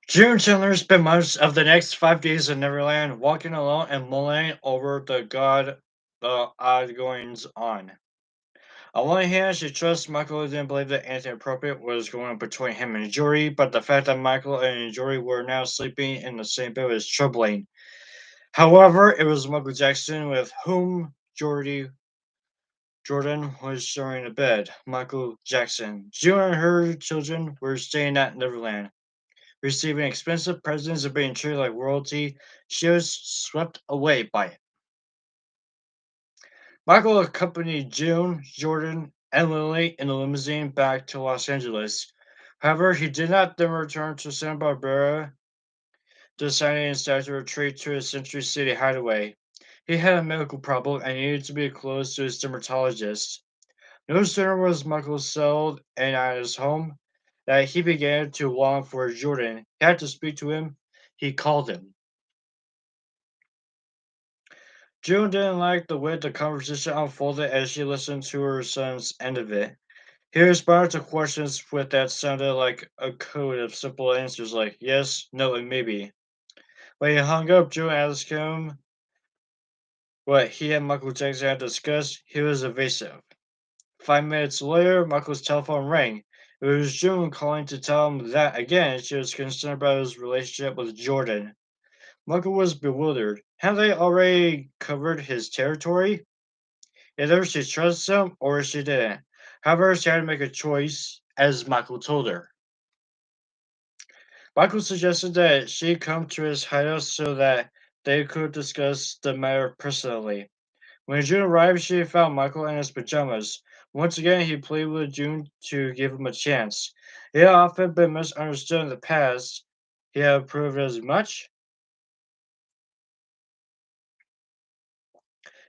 June Chandler spent most of the next 5 days in Neverland walking alone and mulling over the odd goings on. On one hand, she trusts Michael didn't believe that anything appropriate was going on between him and Jory, but the fact that Michael and Jory were now sleeping in the same bed was troubling. However, it was Michael Jackson with whom Jordan was sharing a bed. Michael Jackson. June and her children were staying at Neverland. Receiving expensive presents and being treated like royalty, she was swept away by it. Michael accompanied June, Jordan, and Lily in a limousine back to Los Angeles. However, he did not then return to Santa Barbara, deciding instead to retreat to his Century City hideaway. He had a medical problem and needed to be close to his dermatologist. No sooner was Michael settled and at his home that he began to long for Jordan. He had to speak to him. He called him. June didn't like the way the conversation unfolded as she listened to her son's end of it. He responded to questions with that sounded like a code of simple answers like yes, no, and maybe. When he hung up, June asked him what he and Michael Jackson had discussed. He was evasive. 5 minutes later, Michael's telephone rang. It was June calling to tell him that again she was concerned about his relationship with Jordan. Michael was bewildered. Had they already covered his territory? Either she trusts him or she didn't. However, she had to make a choice, as Michael told her. Michael suggested that she come to his hideout so that they could discuss the matter personally. When June arrived, she found Michael in his pajamas. Once again, he pleaded with June to give him a chance. He had often been misunderstood in the past. He had proved as much.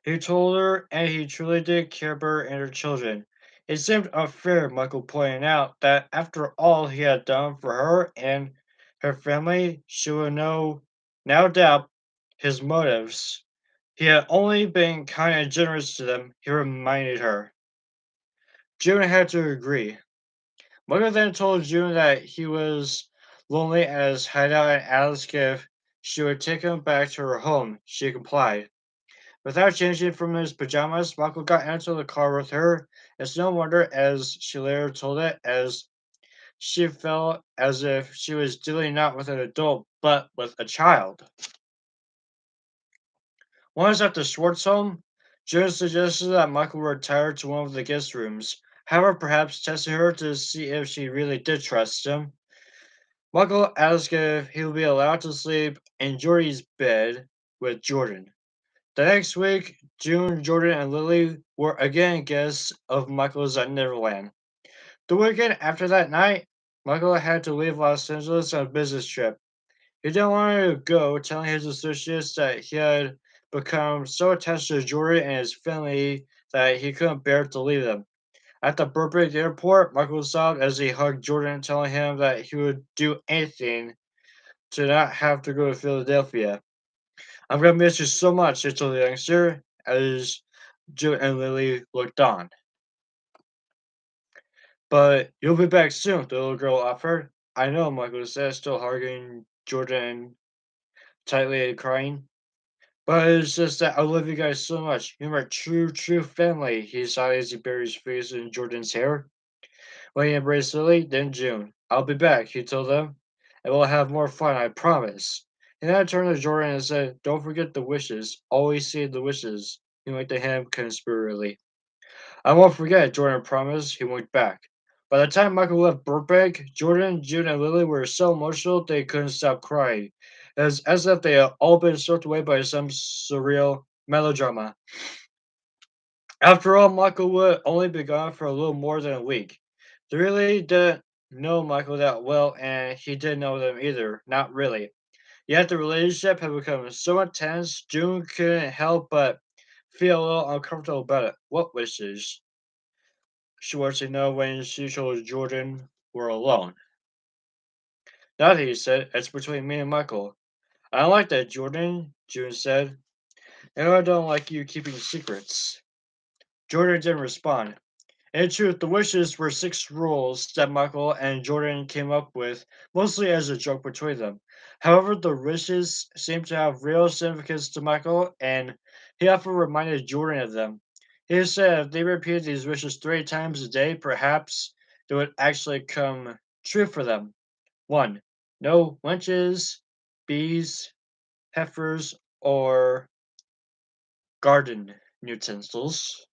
He told her, and he truly did care about her and her children. It seemed unfair, Michael pointed out, that after all he had done for her and her family, she would now doubt his motives. He had only been kind and generous to them, he reminded her. June had to agree. Michael then told June that he was lonely at his hideout and asked if she would take him back to her home. She complied. Without changing from his pajamas, Michael got into the car with her. It's no wonder, as she later told it, as she felt as if she was dealing not with an adult, but with a child. Once at the Schwartz home, Jones suggested that Michael retire to one of the guest rooms, however, perhaps testing her to see if she really did trust him. Michael asked if he would be allowed to sleep in Jordy's bed with Jordan. The next week, June, Jordan, and Lily were again guests of Michael's at Neverland. The weekend after that night, Michael had to leave Los Angeles on a business trip. He didn't want to go, telling his associates that he had become so attached to Jordan and his family that he couldn't bear to leave them. At the Burbank airport, Michael sobbed as he hugged Jordan, telling him that he would do anything to not have to go to Philadelphia. I'm gonna miss you so much, he told the youngster as Joe and Lily looked on. But you'll be back soon, the little girl offered. I know, Michael said, still hugging Jordan tightly and crying. But it's just that I love you guys so much. You're my true family, he sighed as he buried his face in Jordan's hair. When he embraced Lily, then June. I'll be back, he told them, and we'll have more fun, I promise. And then I turned to Jordan and said, don't forget the wishes. Always say the wishes. He winked at him conspiratorially. I won't forget, Jordan promised. He winked back. By the time Michael left Burbank, Jordan, June, and Lily were so emotional they couldn't stop crying, as if they had all been swept away by some surreal melodrama. After all, Michael would only be gone for a little more than a week. They really didn't know Michael that well, and he didn't know them either. Not really. Yet the relationship had become so intense, June couldn't help but feel a little uncomfortable about it. What wishes? She wanted to know when she told Jordan were alone. Nothing, he said. It's between me and Michael. I don't like that, Jordan, June said. And I don't like you keeping secrets. Jordan didn't respond. In truth, the wishes were six rules that Michael and Jordan came up with, mostly as a joke between them. However, the wishes seemed to have real significance to Michael, and he often reminded Jordan of them. He said if they repeated these wishes 3 times a day, perhaps they would actually come true for them. 1. No wenches, bees, heifers, or garden utensils.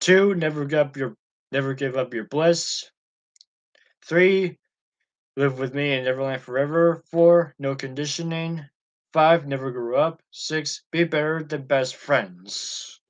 2. Never give up your bliss. 3. Live with me in Neverland forever. 4. No conditioning. 5. Never grow up. 6. Be better than best friends.